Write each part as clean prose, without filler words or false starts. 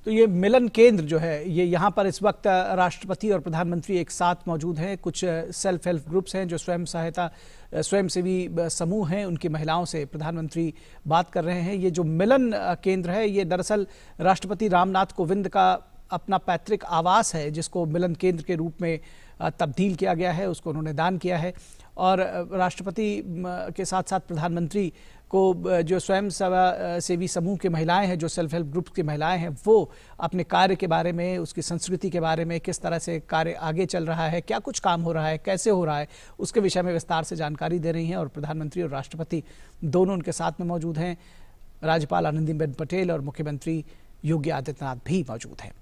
तो ये मिलन केंद्र जो है, ये यहाँ पर इस वक्त राष्ट्रपति और प्रधानमंत्री एक साथ मौजूद हैं। कुछ सेल्फ हेल्प ग्रुप्स हैं जो स्वयंसेवी समूह हैं, उनकी महिलाओं से प्रधानमंत्री बात कर रहे हैं। ये जो मिलन केंद्र है, ये दरअसल राष्ट्रपति रामनाथ कोविंद का अपना पैतृक आवास है, जिसको मिलन केंद्र के रूप में तब्दील किया गया है, उसको उन्होंने दान किया है। और राष्ट्रपति के साथ साथ प्रधानमंत्री को जो स्वयं सेवी समूह की महिलाएं हैं, जो सेल्फ हेल्प ग्रुप की महिलाएं हैं, वो अपने कार्य के बारे में, उसकी संस्कृति के बारे में, किस तरह से कार्य आगे चल रहा है, क्या कुछ काम हो रहा है, कैसे हो रहा है, उसके विषय में विस्तार से जानकारी दे रही हैं। और प्रधानमंत्री और राष्ट्रपति दोनों उनके साथ में मौजूद हैं। राज्यपाल आनंदीबेन पटेल और मुख्यमंत्री योगी आदित्यनाथ भी मौजूद हैं।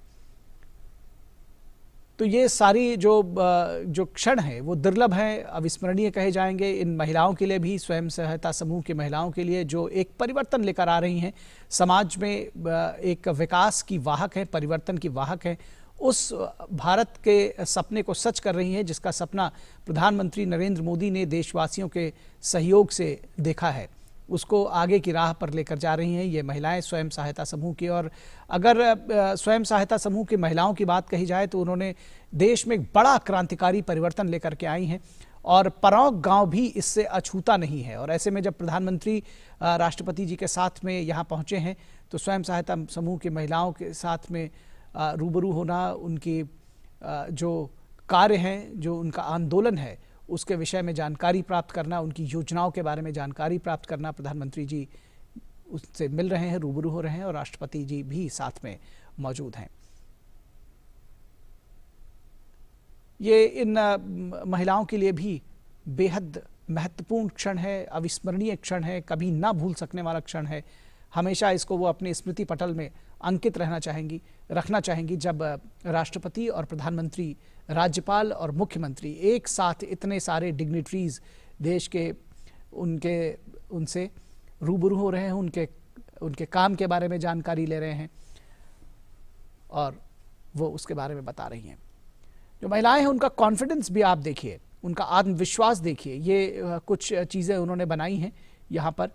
तो ये सारी जो क्षण है वो दुर्लभ हैं, अविस्मरणीय कहे जाएंगे इन महिलाओं के लिए भी, स्वयं सहायता समूह की महिलाओं के लिए, जो एक परिवर्तन लेकर आ रही हैं समाज में, एक विकास की वाहक है, परिवर्तन की वाहक है। उस भारत के सपने को सच कर रही हैं जिसका सपना प्रधानमंत्री नरेंद्र मोदी ने देशवासियों के सहयोग से देखा है, उसको आगे की राह पर लेकर जा रही हैं ये महिलाएं स्वयं सहायता समूह की। और अगर स्वयं सहायता समूह की महिलाओं की बात कही जाए तो उन्होंने देश में एक बड़ा क्रांतिकारी परिवर्तन लेकर के आई हैं, और परौंक गांव भी इससे अछूता नहीं है। और ऐसे में जब प्रधानमंत्री राष्ट्रपति जी के साथ में यहाँ पहुँचे हैं तो स्वयं सहायता समूह की महिलाओं के साथ में रूबरू होना, उनकी जो कार्य हैं, जो उनका आंदोलन है, उसके विषय में जानकारी प्राप्त करना, उनकी योजनाओं के बारे में जानकारी प्राप्त करना, प्रधानमंत्री जी उससे मिल रहे हैं, रूबरू हो रहे हैं, और राष्ट्रपति जी भी साथ में मौजूद हैं। ये इन महिलाओं के लिए भी बेहद महत्वपूर्ण क्षण है, अविस्मरणीय क्षण है, कभी ना भूल सकने वाला क्षण है। हमेशा इसको वो अपने स्मृति पटल में अंकित रखना चाहेंगी जब राष्ट्रपति और प्रधानमंत्री, राज्यपाल और मुख्यमंत्री एक साथ इतने सारे डिग्निटरीज देश के उनसे रूबरू हो रहे हैं, उनके काम के बारे में जानकारी ले रहे हैं और वो उसके बारे में बता रही हैं। जो महिलाएं हैं उनका कॉन्फिडेंस भी आप देखिए, उनका आत्मविश्वास देखिए। ये कुछ चीज़ें उन्होंने बनाई हैं यहाँ पर,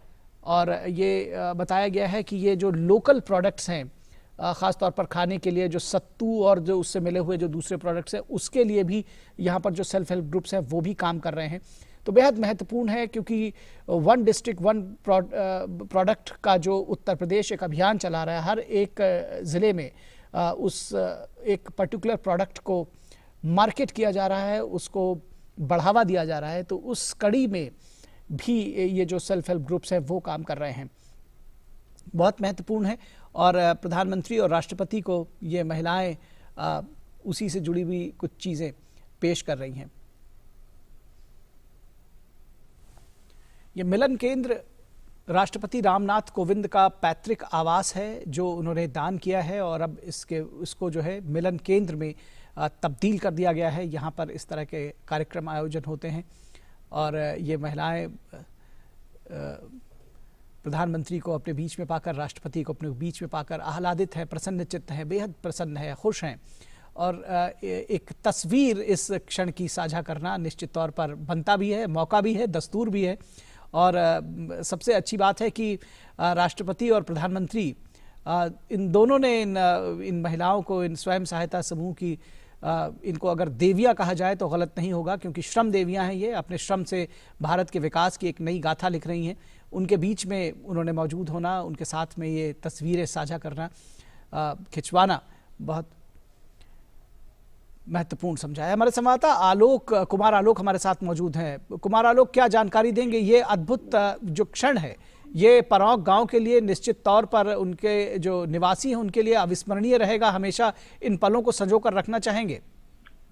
और ये बताया गया है कि ये जो लोकल प्रोडक्ट्स हैं, ख़ास तौर पर खाने के लिए, जो सत्तू और जो उससे मिले हुए जो दूसरे प्रोडक्ट्स हैं, उसके लिए भी यहाँ पर जो सेल्फ हेल्प ग्रुप्स हैं वो भी काम कर रहे हैं। तो बेहद महत्वपूर्ण है, क्योंकि वन डिस्ट्रिक्ट वन प्रोडक्ट का जो उत्तर प्रदेश एक अभियान चला रहा है, हर एक ज़िले में उस एक पर्टिकुलर प्रोडक्ट को मार्केट किया जा रहा है, उसको बढ़ावा दिया जा रहा है। तो उस कड़ी में भी ये जो सेल्फ हेल्प ग्रुप्स हैं वो काम कर रहे हैं, बहुत महत्वपूर्ण है। और प्रधानमंत्री और राष्ट्रपति को ये महिलाएं उसी से जुड़ी हुई कुछ चीज़ें पेश कर रही हैं। ये मिलन केंद्र राष्ट्रपति रामनाथ कोविंद का पैतृक आवास है जो उन्होंने दान किया है, और अब इसको जो है मिलन केंद्र में तब्दील कर दिया गया है। यहाँ पर इस तरह के कार्यक्रम आयोजन होते हैं, और ये महिलाएं प्रधानमंत्री को अपने बीच में पाकर, राष्ट्रपति को अपने बीच में पाकर आह्लादित हैं, प्रसन्नचित्त हैं, बेहद प्रसन्न है, खुश हैं। और एक तस्वीर इस क्षण की साझा करना निश्चित तौर पर बनता भी है, मौका भी है, दस्तूर भी है। और सबसे अच्छी बात है कि राष्ट्रपति और प्रधानमंत्री इन दोनों ने इन महिलाओं को, इन स्वयं सहायता समूह की, इनको अगर देवियाँ कहा जाए तो गलत नहीं होगा, क्योंकि श्रम देवियाँ हैं ये, अपने श्रम से भारत के विकास की एक नई गाथा लिख रही हैं। उनके बीच में उन्होंने मौजूद होना, उनके साथ में ये तस्वीरें साझा करना, खिंचवाना बहुत महत्वपूर्ण समझा है। हमारे संवाददाता कुमार आलोक हमारे साथ मौजूद हैं। कुमार आलोक, क्या जानकारी देंगे? ये अद्भुत जो क्षण है ये परौंक गांव के लिए निश्चित तौर पर, उनके जो निवासी हैं उनके लिए अविस्मरणीय रहेगा, हमेशा इन पलों को संजो कर रखना चाहेंगे।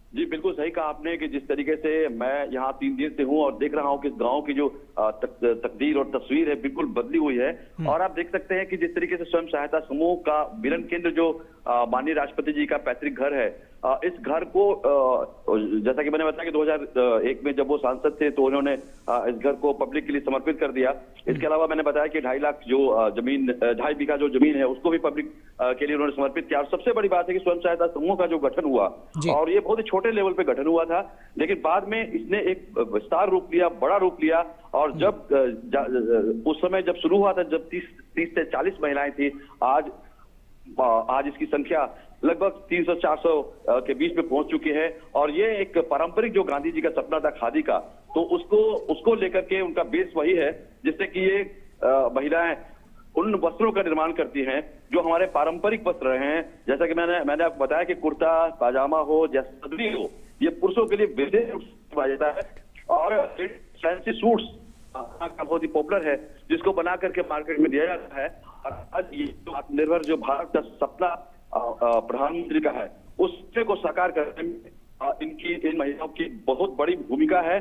जी बिल्कुल सही कहा आपने कि जिस तरीके से मैं यहाँ 3 दिन से हूँ और देख रहा हूँ कि इस गांव की जो तकदीर और तस्वीर है बिल्कुल बदली हुई है। और आप देख सकते हैं कि जिस तरीके से स्वयं सहायता समूह का मिलन केंद्र, जो माननीय राष्ट्रपति जी का पैतृक घर है, इस घर को जैसा कि मैंने बताया कि 2001 में जब वो सांसद थे तो उन्होंने इस घर को पब्लिक के लिए समर्पित कर दिया। इसके अलावा मैंने बताया कि 2.5 लाख जो जमीन, 2.5 बीघा जो जमीन है उसको भी पब्लिक के लिए उन्होंने समर्पित किया। और सबसे बड़ी बात है कि स्वयं सहायता समूह का जो गठन हुआ, और ये बहुत ही छोटे लेवल पे गठन हुआ था, लेकिन बाद में इसने एक विस्तार रूप लिया, बड़ा रूप लिया। और जब उस समय जब शुरू हुआ था, जब 30 से 40 महिलाएं थी, आज आज इसकी संख्या लगभग 300-400 के बीच में पहुंच चुकी है। और ये एक पारंपरिक जो गांधी जी का सपना था खादी का, तो उसको लेकर के उनका बेस वही है, जिससे कि ये महिलाएं उन वस्त्रों का निर्माण करती हैं जो हमारे पारंपरिक वस्त्र रहे हैं। जैसा कि मैंने आपको बताया कि कुर्ता पाजामा हो या सदरी हो, ये पुरुषों के लिए विशेष रूप से पाया जाता है। और फैंसी सूट्स का बहुत ही पॉपुलर है, जिसको बना करके मार्केट में दिया जाता है। और आज ये जो आत्मनिर्भर जो भारत का सपना प्रधानमंत्री का है, उससे को साकार करने में इन महिलाओं की बहुत बड़ी भूमिका है।